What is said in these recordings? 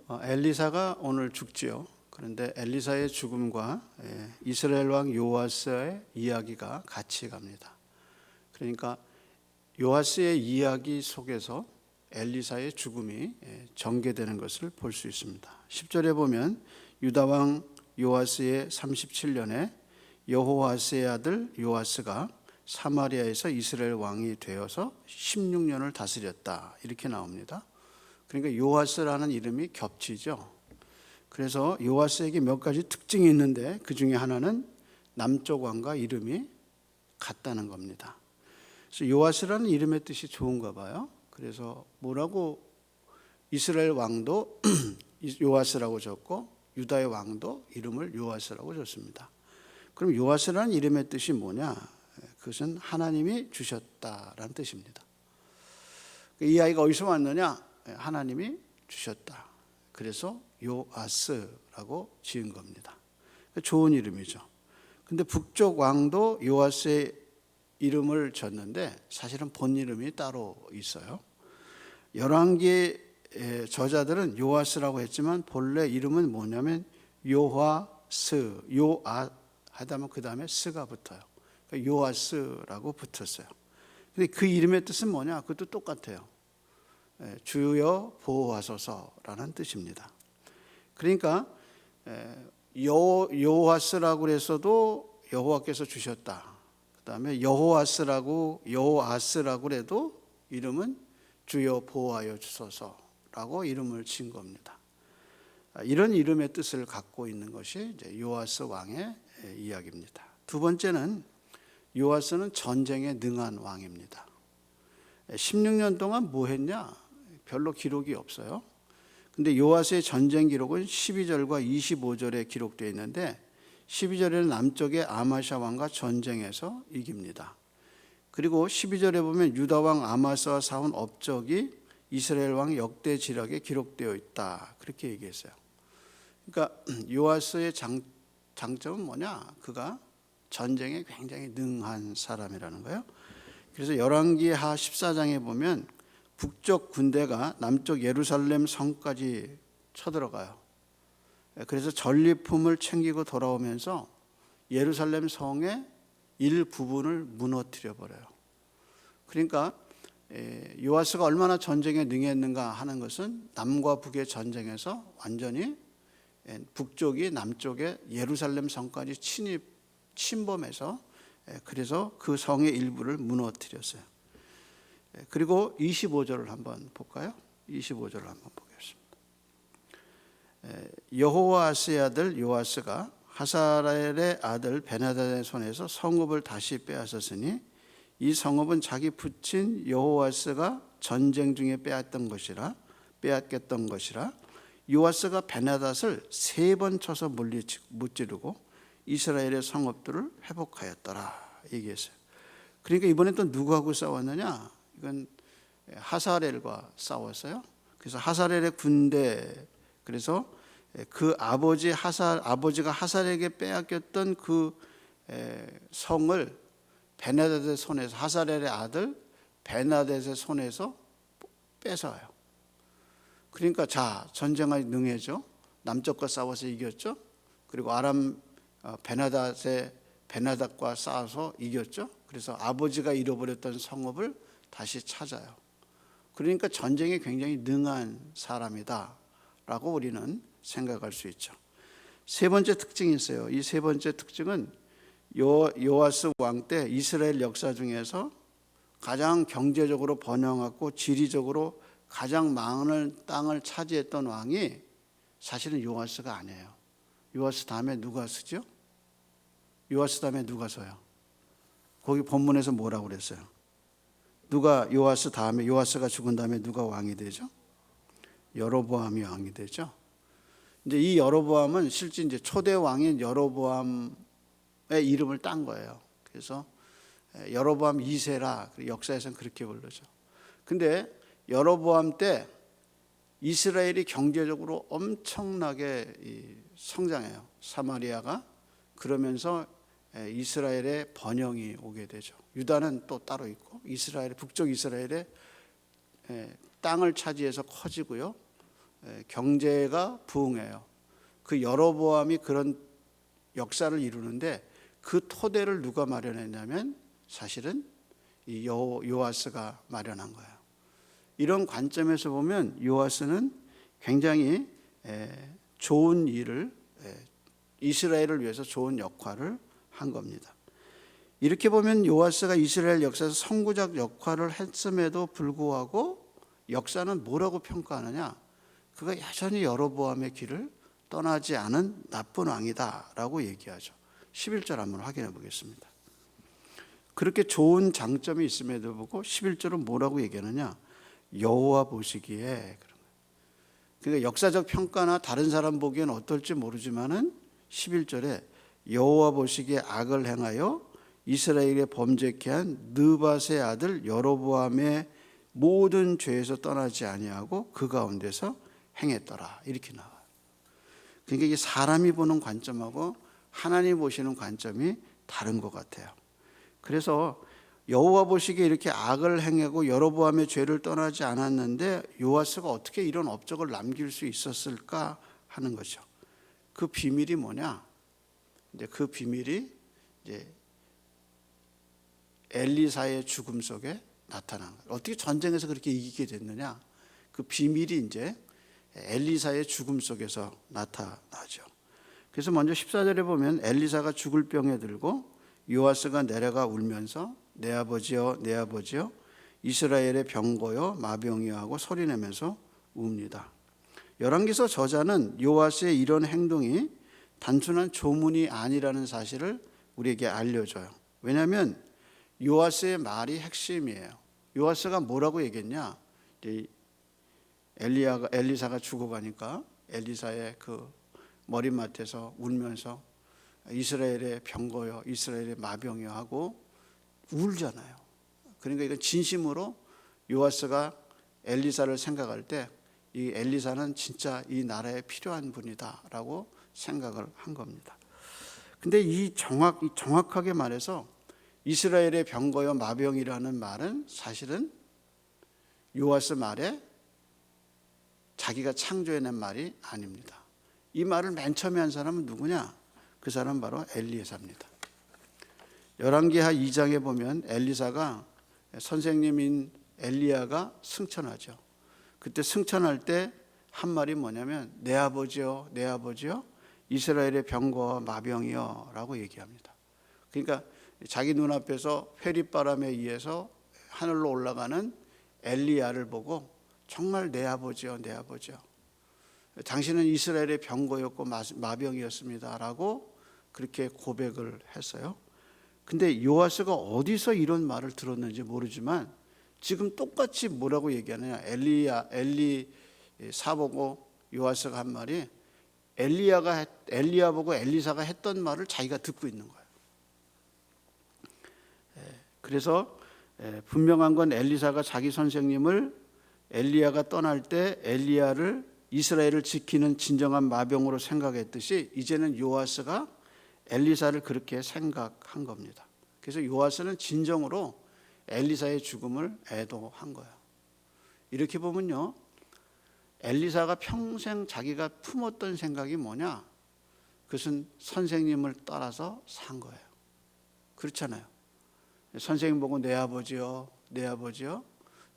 엘리사가 오늘 죽지요. 그런데 엘리사의 죽음과 이스라엘 왕 요아스의 이야기가 같이 갑니다. 그러니까 요아스의 이야기 속에서 엘리사의 죽음이 전개되는 것을 볼 수 있습니다. 10절에 보면 유다 왕 요아스의 37년에 여호아스의 아들 요아스가 사마리아에서 이스라엘 왕이 되어서 16년을 다스렸다, 이렇게 나옵니다. 그러니까 요아스라는 이름이 겹치죠. 그래서 요아스에게 몇 가지 특징이 있는데 그 중에 하나는 남쪽 왕과 이름이 같다는 겁니다. 그래서 요아스라는 이름의 뜻이 좋은가 봐요. 그래서 뭐라고 이스라엘 왕도 요아스라고 줬고 유다의 왕도 이름을 요아스라고 줬습니다. 그럼 요아스라는 이름의 뜻이 뭐냐? 그것은 하나님이 주셨다라는 뜻입니다. 이 아이가 어디서 왔느냐? 하나님이 주셨다. 그래서 요아스라고 지은 겁니다. 좋은 이름이죠. 근데 북쪽 왕도 요아스의 이름을 줬는데 사실은 본 이름이 따로 있어요. 열왕기 저자들은 요아스라고 했지만 본래 이름은 뭐냐면 요아스, 요아 하다면 그 다음에 스가 붙어요. 그러니까 요아스라고 붙었어요. 근데 그 이름의 뜻은 뭐냐? 그것도 똑같아요. 주여 보호하소서라는 뜻입니다. 그러니까 요아스라고 그랬어도 여호와께서 주셨다. 그 다음에 요아스라고 해도 이름은 주여 보호하여 주소서라고 이름을 지은 겁니다. 이런 이름의 뜻을 갖고 있는 것이 이제 요아스 왕의 이야기입니다. 두 번째는 요아스는 전쟁에 능한 왕입니다. 16년 동안 뭐 했냐? 별로 기록이 없어요. 근데 요아스의 전쟁 기록은 12절과 25절에 기록되어 있는데 12절에는 남쪽의 아마샤 왕과 전쟁에서 이깁니다. 그리고 12절에 보면 유다 왕 아마스와 싸운 업적이 이스라엘 왕 역대 지략에 기록되어 있다, 그렇게 얘기했어요. 그러니까 요아스의 장점은 뭐냐? 그가 전쟁에 굉장히 능한 사람이라는 거예요. 그래서 열왕기하 14장에 보면 북쪽 군대가 남쪽 예루살렘 성까지 쳐들어가요. 그래서 전리품을 챙기고 돌아오면서 예루살렘 성의 일부분을 무너뜨려 버려요. 그러니까 요아스가 얼마나 전쟁에 능했는가 하는 것은 남과 북의 전쟁에서 완전히 북쪽이 남쪽의 예루살렘 성까지 침범해서 그래서 그 성의 일부를 무너뜨렸어요. 그리고 25절을 한번 볼까요? 25절을 한번 보겠습니다. 여호아스의 아들 요아스가 하사엘의 아들 베나다의 손에서 성읍을 다시 빼앗았으니 이 성읍은 자기 부친 여호아스가 전쟁 중에 빼앗겼던 것이라 요아스가 베나닷을 3번 쳐서 무찌르고 이스라엘의 성읍들을 회복하였더라, 얘기했어요. 그러니까 이번에 또 누구하고 싸웠느냐? 이건 하사엘과 싸웠어요. 그래서 하사엘의 군대, 그래서 그 아버지가 하사엘에게 빼앗겼던 그 성을 베나닷의 손에서, 하사엘의 아들 베나닷의 손에서 뺏어요. 그러니까 전쟁에 능해져. 남쪽과 싸워서 이겼죠. 그리고 아람 베나닷과 싸워서 이겼죠. 그래서 아버지가 잃어버렸던 성읍을 다시 찾아요. 그러니까 전쟁에 굉장히 능한 사람이다라고 우리는 생각할 수 있죠. 세 번째 특징이 있어요. 이 세 번째 특징은 요아스 왕 때 이스라엘 역사 중에서 가장 경제적으로 번영하고 지리적으로 가장 많은 땅을 차지했던 왕이 사실은 요아스가 아니에요. 요아스 다음에 누가 서죠? 요아스 다음에 누가 서요? 거기 본문에서 뭐라고 그랬어요? 누가 요아스 다음에, 요아스가 죽은 다음에 누가 왕이 되죠? 여로보암이 왕이 되죠. 이제 이 여로보암은 실제 이제 초대 왕인 여로보암의 이름을 딴 거예요. 그래서 여로보암 2세라 역사에서는 그렇게 부르죠. 근데 여로보암 때 이스라엘이 경제적으로 엄청나게 성장해요. 사마리아가. 그러면서 이스라엘의 번영이 오게 되죠. 유다는 또 따로 있고 북쪽 이스라엘의 땅을 차지해서 커지고요. 경제가 부흥해요. 그 여로보암이 그런 역사를 이루는데 그 토대를 누가 마련했냐면 사실은 이 요아스가 마련한 거예요. 이런 관점에서 보면 요아스는 굉장히 좋은 일을, 이스라엘을 위해서 좋은 역할을 한 겁니다. 이렇게 보면 요아스가 이스라엘 역사에서 선구적 역할을 했음에도 불구하고 역사는 뭐라고 평가하느냐? 그가 여전히 여로보암의 길을 떠나지 않은 나쁜 왕이다라고 얘기하죠. 11절 한번 확인해 보겠습니다. 그렇게 좋은 장점이 있음에도 불구하고 11절은 뭐라고 얘기하느냐? 여호와 보시기에. 그러니까 역사적 평가나 다른 사람 보기엔 어떨지 모르지만은 11절에 여호와 보시기에 악을 행하여 이스라엘에 범죄케 한 느밧의 아들 여로보암의 모든 죄에서 떠나지 아니하고 그 가운데서 행했더라. 이렇게 나와요. 그러니까 이게 사람이 보는 관점하고 하나님 보시는 관점이 다른 것 같아요. 그래서 여호와 보시기에 이렇게 악을 행하고 여로보암의 죄를 떠나지 않았는데 요아스가 어떻게 이런 업적을 남길 수 있었을까 하는 거죠. 그 비밀이 뭐냐? 이제 그 비밀이 이제 엘리사의 죽음 속에 나타난 거예요. 어떻게 전쟁에서 그렇게 이기게 됐느냐? 그 비밀이 이제 엘리사의 죽음 속에서 나타나죠. 그래서 먼저 14절에 보면 엘리사가 죽을 병에 들고 요아스가 내려가 울면서 내 아버지여 내 아버지여 이스라엘의 병거여 마병이여 하고 소리내면서 웁니다. 열왕기서 저자는 요아스의 이런 행동이 단순한 조문이 아니라는 사실을 우리에게 알려줘요. 왜냐하면 요아스의 말이 핵심이에요. 요아스가 뭐라고 얘기했냐? 엘리사가 죽어가니까 엘리사의 그 머리맡에서 울면서 이스라엘의 병거여 이스라엘의 마병이여 하고 울잖아요. 그러니까 이건 진심으로 요아스가 엘리사를 생각할 때 이 엘리사는 진짜 이 나라에 필요한 분이다라고 생각을 한 겁니다. 근데 정확하게 말해서 이스라엘의 병거여 마병이라는 말은 사실은 요아스 말에 자기가 창조해낸 말이 아닙니다. 이 말을 맨 처음에 한 사람은 누구냐? 그 사람은 바로 엘리에사입니다. 열왕기하 2장에 보면 엘리사가 선생님인 엘리야가 승천하죠. 그때 승천할 때 한 말이 뭐냐면 내 아버지여 내 아버지여 이스라엘의 병거와 마병이여 라고 얘기합니다. 그러니까 자기 눈앞에서 회립바람에 의해서 하늘로 올라가는 엘리야를 보고 정말 내 아버지여 내 아버지여 당신은 이스라엘의 병거였고 마병이었습니다 라고 그렇게 고백을 했어요. 근데 요아스가 어디서 이런 말을 들었는지 모르지만 지금 똑같이 뭐라고 얘기하느냐? 엘리사 보고 요아스가 한 말이 엘리야 보고 엘리사가 했던 말을 자기가 듣고 있는 거예요. 그래서 분명한 건 엘리사가 자기 선생님을 엘리야가 떠날 때 엘리야를 이스라엘을 지키는 진정한 마병으로 생각했듯이 이제는 요아스가 엘리사를 그렇게 생각한 겁니다. 그래서 요아스는 진정으로 엘리사의 죽음을 애도한 거예요. 이렇게 보면요, 엘리사가 평생 자기가 품었던 생각이 뭐냐? 그것은 선생님을 따라서 산 거예요. 그렇잖아요. 선생님 보고 내 아버지요, 내 아버지요,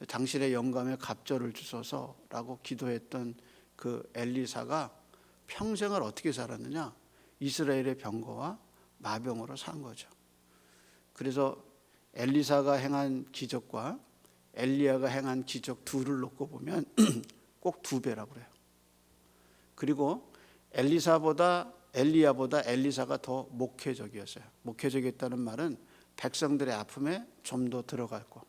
당신의 영감에 갑절을 주소서라고 기도했던 그 엘리사가 평생을 어떻게 살았느냐? 이스라엘의 병거와 마병으로 산 거죠. 그래서 엘리사가 행한 기적과 엘리야가 행한 기적 둘을 놓고 보면 꼭 2배라고 그래요. 그리고 엘리야보다 엘리사가 더 목회적이었어요. 목회적이었다는 말은 백성들의 아픔에 좀 더 들어갔고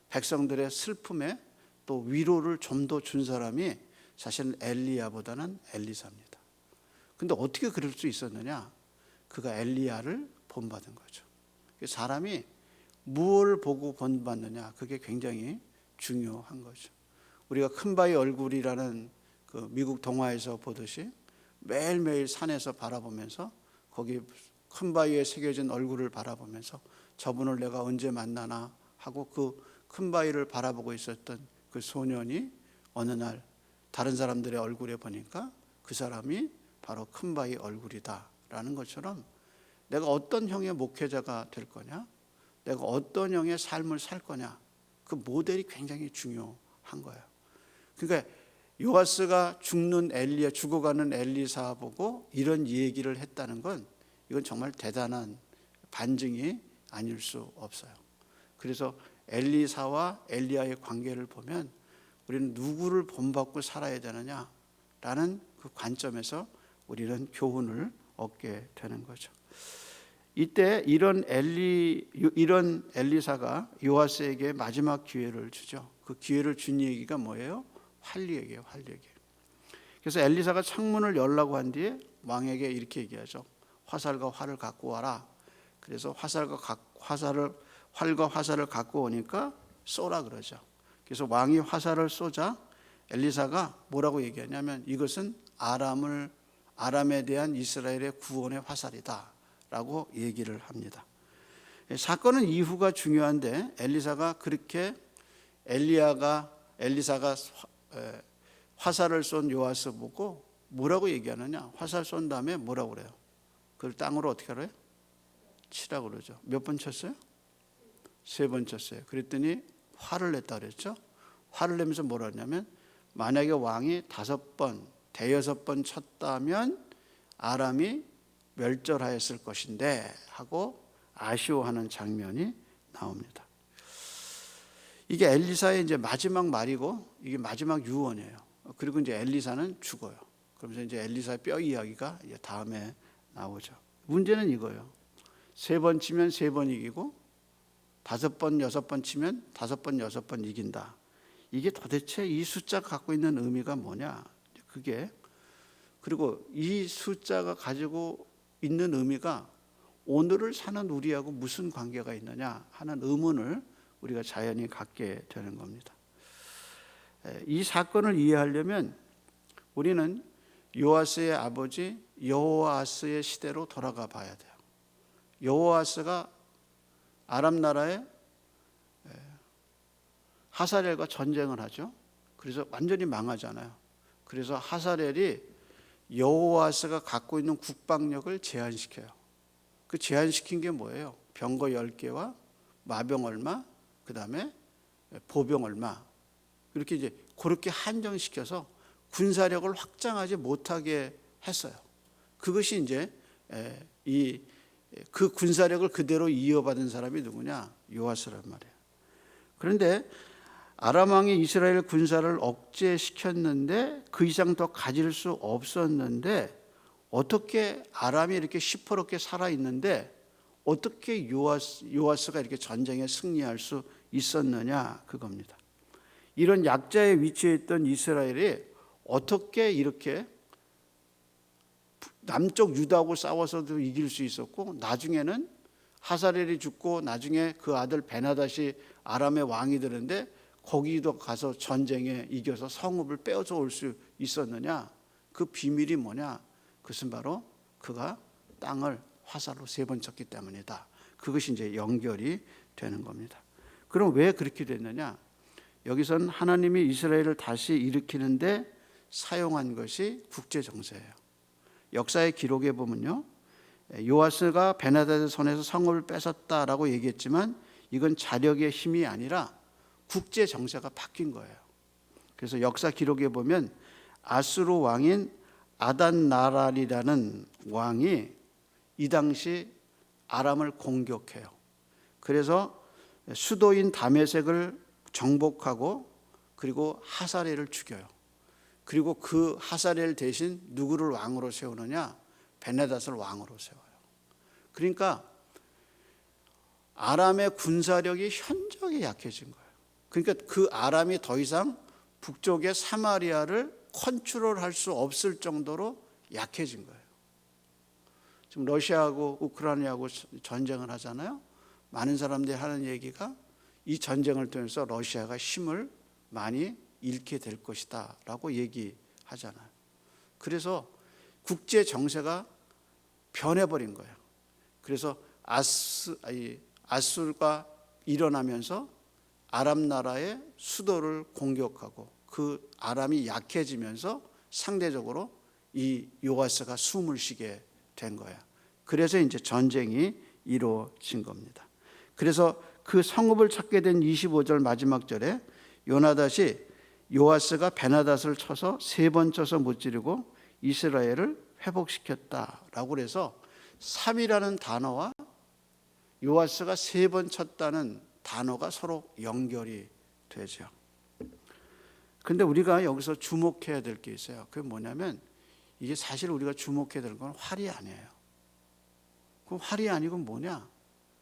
백성들의 슬픔에 또 위로를 좀 더 준 사람이 사실은 엘리야보다는 엘리사입니다. 근데 어떻게 그럴 수 있었느냐? 그가 엘리야를 본받은 거죠. 사람이 무엇을 보고 본받느냐, 그게 굉장히 중요한 거죠. 우리가 큰바위 얼굴이라는 그 미국 동화에서 보듯이 매일매일 산에서 바라보면서 거기 큰바위에 새겨진 얼굴을 바라보면서 저분을 내가 언제 만나나 하고 그 큰바위를 바라보고 있었던 그 소년이 어느 날 다른 사람들의 얼굴에 보니까 그 사람이 바로 큰바위 얼굴이다라는 것처럼 내가 어떤 형의 목회자가 될 거냐, 내가 어떤 형의 삶을 살 거냐, 그 모델이 굉장히 중요한 거예요. 그러니까 요아스가 죽어가는 엘리사 보고 이런 얘기를 했다는 건 이건 정말 대단한 반증이 아닐 수 없어요. 그래서 엘리사와 엘리야의 관계를 보면 우리는 누구를 본받고 살아야 되느냐라는 그 관점에서 우리는 교훈을 얻게 되는 거죠. 이때 이런 엘리사가 요아스에게 마지막 기회를 주죠. 그 기회를 준 얘기가 뭐예요? 활리에게요, 활리에게. 그래서 엘리사가 창문을 열라고 한 뒤에 왕에게 이렇게 얘기하죠. 화살과 활을 갖고 와라. 그래서 활과 화살을 갖고 오니까 쏘라 그러죠. 그래서 왕이 화살을 쏘자 엘리사가 뭐라고 얘기하냐면 이것은 아람에 대한 이스라엘의 구원의 화살이다 라고 얘기를 합니다. 사건은 이후가 중요한데 엘리사가 그렇게 엘리사가 화살을 쏜 요아스 보고 뭐라고 얘기하느냐, 화살 쏜 다음에 뭐라고 그래요? 그걸 땅으로 어떻게 하래요? 치라고 그러죠. 몇 번 쳤어요? 3번 쳤어요. 그랬더니 화를 냈다 그랬죠. 화를 내면서 뭐라 하냐면 만약에 왕이 5번, 대여섯 번 쳤다면 아람이 멸절하였을 것인데 하고 아쉬워하는 장면이 나옵니다. 이게 엘리사의 이제 마지막 말이고 이게 마지막 유언이에요. 그리고 이제 엘리사는 죽어요. 그러면서 이제 엘리사의 뼈 이야기가 이제 다음에 나오죠. 문제는 이거예요. 3번 치면 3번 이기고 5번, 6번 치면 5번, 6번 이긴다. 이게 도대체 이 숫자가 갖고 있는 의미가 뭐냐? 그게 그리고 이 숫자가 가지고 있는 의미가 오늘을 사는 우리하고 무슨 관계가 있느냐 하는 의문을 우리가 자연히 갖게 되는 겁니다. 이 사건을 이해하려면 우리는 요아스의 아버지 여호아스의 시대로 돌아가 봐야 돼요. 여호아스가 아람 나라의 하사렐과 전쟁을 하죠. 그래서 완전히 망하잖아요. 그래서 하사렐이 여호아스가 갖고 있는 국방력을 제한시켜요. 그 제한시킨 게 뭐예요? 병거 10개와 마병 얼마, 그 다음에 보병 얼마, 이렇게 이제 그렇게 한정시켜서 군사력을 확장하지 못하게 했어요. 그것이 이제 그 군사력을 그대로 이어받은 사람이 누구냐? 요아스란 말이에요. 그런데 아람 왕이 이스라엘 군사를 억제시켰는데 그 이상 더 가질 수 없었는데 어떻게 아람이 이렇게 시퍼렇게 살아있는데 어떻게 요아스가 이렇게 전쟁에 승리할 수 있었느냐 그겁니다. 이런 약자의 위치에 있던 이스라엘이 어떻게 이렇게 남쪽 유다하고 싸워서도 이길 수 있었고 나중에는 하사렐이 죽고 나중에 그 아들 베나닷이 아람의 왕이 되는데 거기도 가서 전쟁에 이겨서 성읍을 빼앗아 올 수 있었느냐? 그 비밀이 뭐냐? 그것은 바로 그가 땅을 화살로 3번 쳤기 때문이다. 그것이 이제 연결이 되는 겁니다. 그럼 왜 그렇게 됐느냐? 여기선 하나님이 이스라엘을 다시 일으키는데 사용한 것이 국제 정세예요. 역사의 기록에 보면요, 요아스가 베나닷의 손에서 성읍을 뺏었다라고 얘기했지만 이건 자력의 힘이 아니라 국제 정세가 바뀐 거예요. 그래서 역사 기록에 보면 아수르 왕인 아단나랄이라는 왕이 이 당시 아람을 공격해요. 그래서 수도인 다메섹을 정복하고 그리고 하사렐을 죽여요. 그리고 그 하사렐 대신 누구를 왕으로 세우느냐? 베나닷을 왕으로 세워요. 그러니까 아람의 군사력이 현저하게 약해진 거예요. 그러니까 그 아람이 더 이상 북쪽의 사마리아를 컨트롤할 수 없을 정도로 약해진 거예요. 지금 러시아하고 우크라이나하고 전쟁을 하잖아요. 많은 사람들이 하는 얘기가 이 전쟁을 통해서 러시아가 힘을 많이 잃게 될 것이다 라고 얘기하잖아요. 그래서 국제 정세가 변해버린 거예요. 그래서 아수르가 일어나면서 아람 나라의 수도를 공격하고 그 아람이 약해지면서 상대적으로 이 요아스가 숨을 쉬게 된 거야. 그래서 이제 전쟁이 이루어진 겁니다. 그래서 그 성읍을 찾게 된 25절 마지막 절에 요나닷이 요아스가 베나닷을 쳐서 3번 쳐서 못 지르고 이스라엘을 회복시켰다라고 그래서 3이라는 단어와 요아스가 3번 쳤다는 단어가 서로 연결이 되죠. 근데 우리가 여기서 주목해야 될 게 있어요. 그게 뭐냐면 이게 사실 우리가 주목해야 될 건 활이 아니에요. 그 활이 아니고 뭐냐?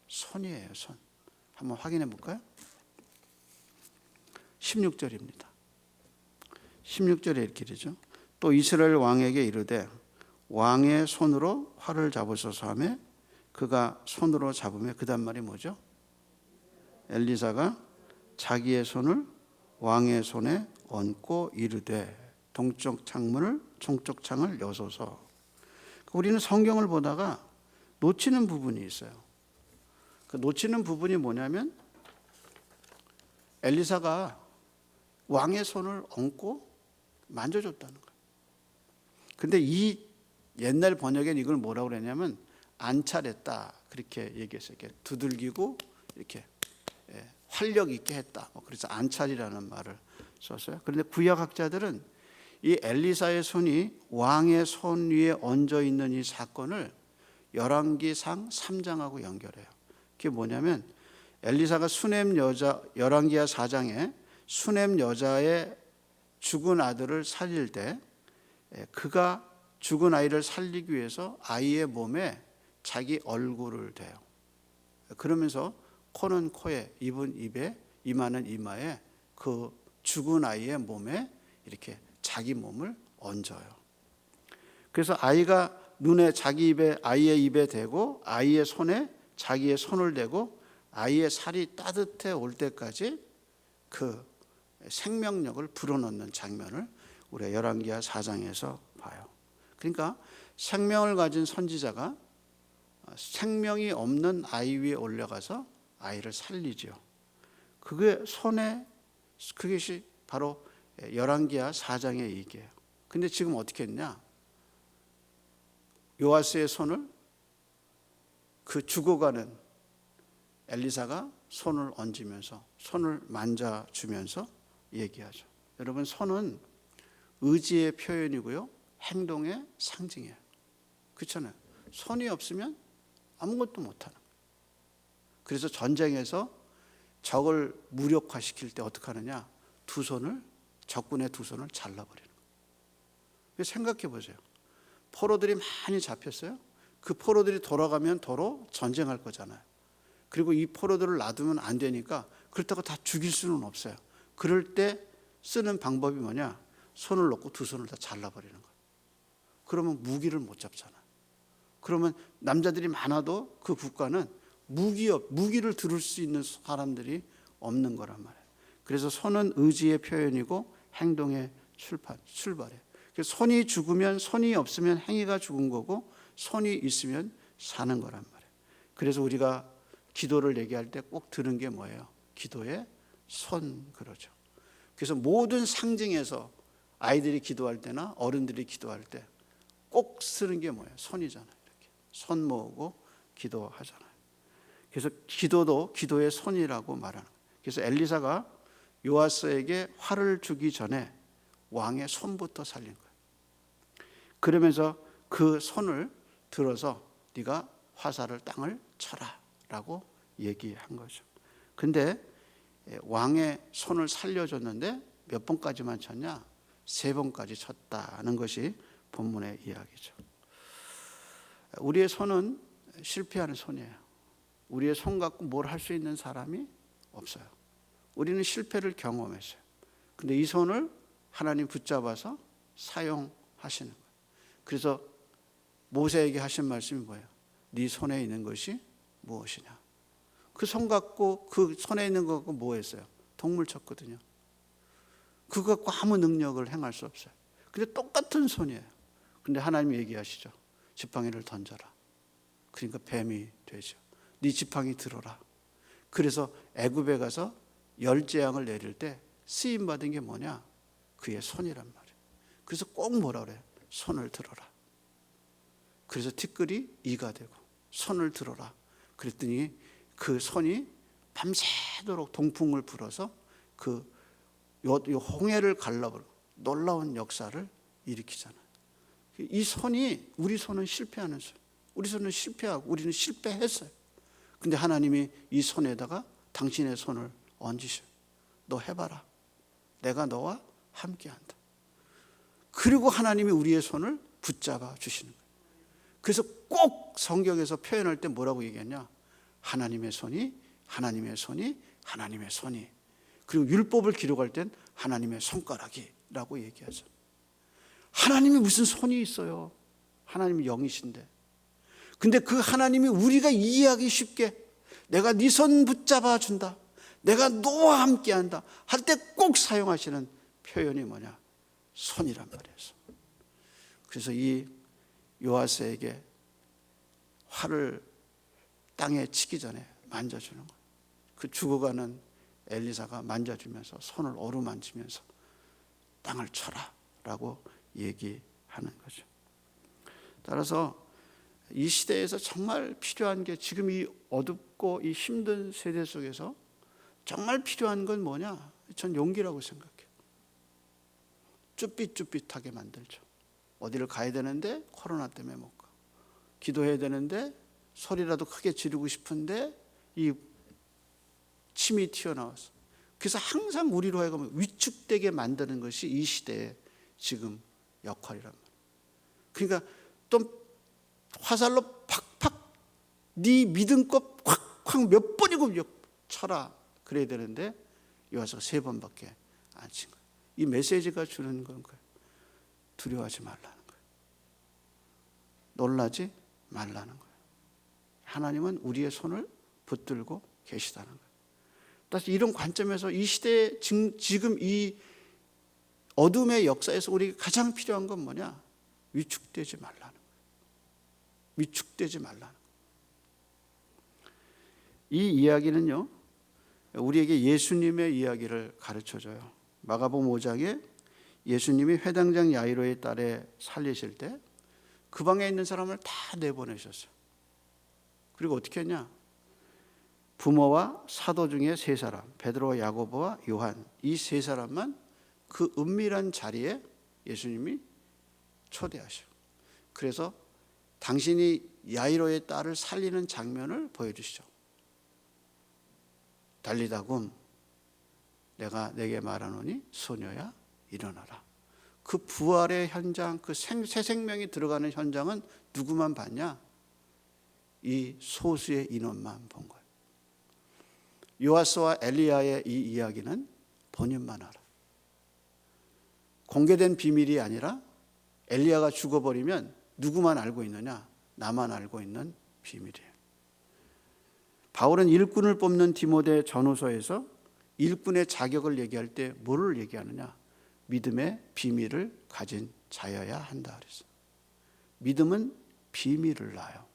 손이에요, 손. 한번 확인해 볼까요? 16절입니다. 16절에 이렇게 되죠. 또 이스라엘 왕에게 이르되 왕의 손으로 활을 잡으소서 하며 그가 손으로 잡으며 그 다음 말이 뭐죠? 엘리사가 자기의 손을 왕의 손에 얹고 이르되 동쪽 창문을 동쪽 창을 여소서. 우리는 성경을 보다가 놓치는 부분이 있어요. 그 놓치는 부분이 뭐냐면 엘리사가 왕의 손을 얹고 만져줬다는 거예요. 근데 이 옛날 번역엔 이걸 뭐라고 그랬냐면 안찰했다 그렇게 얘기했어요. 이렇게 두들기고 이렇게 활력 있게 했다. 그래서 안찰이라는 말을 썼어요. 그런데 구약학자들은 이 엘리사의 손이 왕의 손 위에 얹어 있는 이 사건을 열왕기상 3장하고 연결해요. 그게 뭐냐면 엘리사가 수넴 여자 열왕기하 4장에 수넴 여자의 죽은 아들을 살릴 때 그가 죽은 아이를 살리기 위해서 아이의 몸에 자기 얼굴을 대요. 그러면서 코는 코에, 입은 입에, 이마는 이마에 그 죽은 아이의 몸에 이렇게 자기 몸을 얹어요. 그래서 아이가 눈에 자기 입에 아이의 입에 대고 아이의 손에 자기의 손을 대고 아이의 살이 따뜻해 올 때까지 그 생명력을 불어넣는 장면을 우리 열왕기하 4장에서 봐요. 그러니까 생명을 가진 선지자가 생명이 없는 아이 위에 올라가서 아이를 살리죠. 그것이 바로 열왕기하 4장의 얘기예요. 근데 지금 어떻게 했냐? 요아스의 손을 그 죽어가는 엘리사가 손을 얹으면서 손을 만져주면서 얘기하죠. 여러분, 손은 의지의 표현이고요, 행동의 상징이에요. 그렇잖아요. 손이 없으면 아무것도 못하는 거예요. 그래서 전쟁에서 적을 무력화시킬 때 어떻게 하느냐? 적군의 두 손을 잘라버리는 거예요. 생각해 보세요. 포로들이 많이 잡혔어요. 그 포로들이 돌아가면 도로 전쟁할 거잖아요. 그리고 이 포로들을 놔두면 안 되니까 그렇다고 다 죽일 수는 없어요. 그럴 때 쓰는 방법이 뭐냐? 손을 놓고 두 손을 다 잘라버리는 거예요. 그러면 무기를 못 잡잖아요. 그러면 남자들이 많아도 그 국가는 무기를 들을 수 있는 사람들이 없는 거란 말이에요. 그래서 손은 의지의 표현이고 행동의 출발이에요. 그래서 손이 죽으면, 손이 없으면 행위가 죽은 거고 손이 있으면 사는 거란 말이에요. 그래서 우리가 기도를 얘기할 때 꼭 드는 게 뭐예요? 기도의 손, 그러죠. 그래서 모든 상징에서 아이들이 기도할 때나 어른들이 기도할 때 꼭 쓰는 게 뭐예요? 손이잖아요. 이렇게 손 모으고 기도하잖아요. 그래서 기도도 기도의 손이라고 말하는 거예요. 그래서 엘리사가 요아스에게 활을 주기 전에 왕의 손부터 살린 거예요. 그러면서 그 손을 들어서 네가 화살을 땅을 쳐라 라고 얘기한 거죠. 근데 왕의 손을 살려줬는데 몇 번까지만 쳤냐? 3번까지 쳤다는 것이 본문의 이야기죠. 우리의 손은 실패하는 손이에요. 우리의 손 갖고 뭘 할 수 있는 사람이 없어요. 우리는 실패를 경험했어요. 근데 이 손을 하나님 붙잡아서 사용하시는 거예요. 그래서 모세에게 하신 말씀이 뭐예요? 네 손에 있는 것이 무엇이냐? 그 손 갖고, 그 손에 있는 거 갖고 뭐 했어요? 동물 쳤거든요. 그거 갖고 아무 능력을 행할 수 없어요. 근데 똑같은 손이에요. 근데 하나님이 얘기하시죠. 지팡이를 던져라. 그러니까 뱀이 되죠. 네 지팡이 들어라. 그래서 애굽에 가서 열 재앙을 내릴 때 쓰임 받은 게 뭐냐? 그의 손이란 말이에요. 그래서 꼭 뭐라 그래요? 손을 들어라. 그래서 티끌이 이가 되고 손을 들어라. 그랬더니 그 손이 밤새도록 동풍을 불어서 그 홍해를 갈라버리고 놀라운 역사를 일으키잖아요. 이 손이, 우리 손은 실패하는 손. 우리 손은 실패하고 우리는 실패했어요. 근데 하나님이 이 손에다가 당신의 손을 얹으셔. 너 해봐라. 내가 너와 함께한다. 그리고 하나님이 우리의 손을 붙잡아 주시는 거예요. 그래서 꼭 성경에서 표현할 때 뭐라고 얘기했냐? 하나님의 손이, 하나님의 손이, 하나님의 손이. 그리고 율법을 기록할 땐 하나님의 손가락이라고 얘기하죠. 하나님이 무슨 손이 있어요? 하나님이 영이신데. 근데 그 하나님이 우리가 이해하기 쉽게 내가 네 손 붙잡아 준다, 내가 너와 함께한다 할 때 꼭 사용하시는 표현이 뭐냐? 손이란 말이에요. 그래서 이 요아스에게 활을 땅에 치기 전에 만져주는 거예요. 그 죽어가는 엘리사가 만져주면서 손을 어루만지면서 땅을 쳐라 라고 얘기하는 거죠. 따라서 이 시대에서 정말 필요한 게, 지금 이 어둡고 이 힘든 세대 속에서 정말 필요한 건 뭐냐? 전 용기라고 생각해요. 쭈삣쭈삣하게 만들죠. 어디를 가야 되는데 코로나 때문에 못 가. 기도해야 되는데 소리라도 크게 지르고 싶은데 이 침이 튀어나와서. 그래서 항상 우리로 하여금 위축되게 만드는 것이 이 시대의 지금 역할이란 말이에요. 그러니까 또 화살로 팍팍 네 믿음껏 콱콱 몇 번이고 쳐라 그래야 되는데 요아스가 3번밖에 안 친 거예요. 이 메시지가 주는 건 거예요. 두려워하지 말라는 거예요. 놀라지 말라는 거예요. 하나님은 우리의 손을 붙들고 계시다는 거예요. 따라서 이런 관점에서 이 시대에 지금 이 어둠의 역사에서 우리에게 가장 필요한 건 뭐냐? 위축되지 말라는 거예요. 위축되지 말라는 거예요. 이 이야기는요, 우리에게 예수님의 이야기를 가르쳐줘요. 마가복음 5장에 예수님이 회당장 야이로의 딸에 살리실 때 그 방에 있는 사람을 다 내보내셨어요. 그리고 어떻게 했냐? 부모와 사도 중에 3사람, 베드로와 야고보와 요한, 이 3사람만 그 은밀한 자리에 예수님이 초대하셔. 그래서 당신이 야이로의 딸을 살리는 장면을 보여주시죠. 달리다굼, 내가 내게 말하노니 소녀야 일어나라. 그 부활의 현장, 그 새 생명이 들어가는 현장은 누구만 봤냐? 이 소수의 인원만 본 거예요. 요아스와 엘리야의 이 이야기는 본인만 알아. 공개된 비밀이 아니라 엘리야가 죽어버리면 누구만 알고 있느냐? 나만 알고 있는 비밀이에요. 바울은 일꾼을 뽑는 디모데 전후서에서 일꾼의 자격을 얘기할 때 뭐를 얘기하느냐? 믿음의 비밀을 가진 자여야 한다 그랬어요. 믿음은 비밀을 낳아요.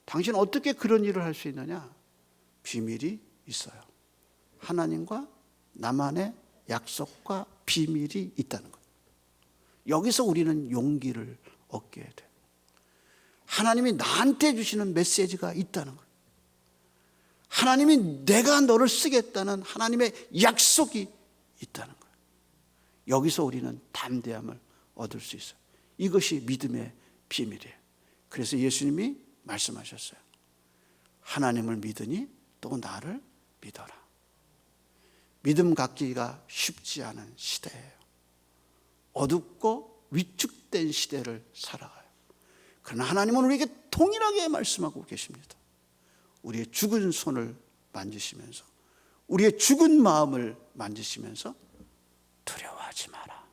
당신 어떻게 그런 일을 할 수 있느냐? 비밀이 있어요. 하나님과 나만의 약속과 비밀이 있다는 거예요. 여기서 우리는 용기를 얻게 돼요. 하나님이 나한테 주시는 메시지가 있다는 거예요. 하나님이 내가 너를 쓰겠다는 하나님의 약속이 있다는 거예요. 여기서 우리는 담대함을 얻을 수 있어요. 이것이 믿음의 비밀이에요. 그래서 예수님이 말씀하셨어요. 하나님을 믿으니 또 나를 믿어라. 믿음 갖기가 쉽지 않은 시대예요. 어둡고 위축된 시대를 살아가요. 그러나 하나님은 우리에게 동일하게 말씀하고 계십니다. 우리의 죽은 손을 만지시면서, 우리의 죽은 마음을 만지시면서 두려워하지 마라.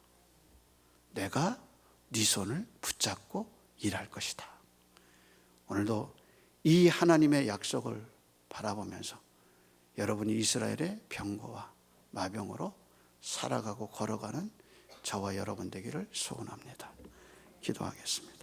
내가 네 손을 붙잡고 일할 것이다. 오늘도 이 하나님의 약속을 바라보면서 여러분이 이스라엘의 병거와 마병으로 살아가고 걸어가는 저와 여러분 되기를 소원합니다. 기도하겠습니다.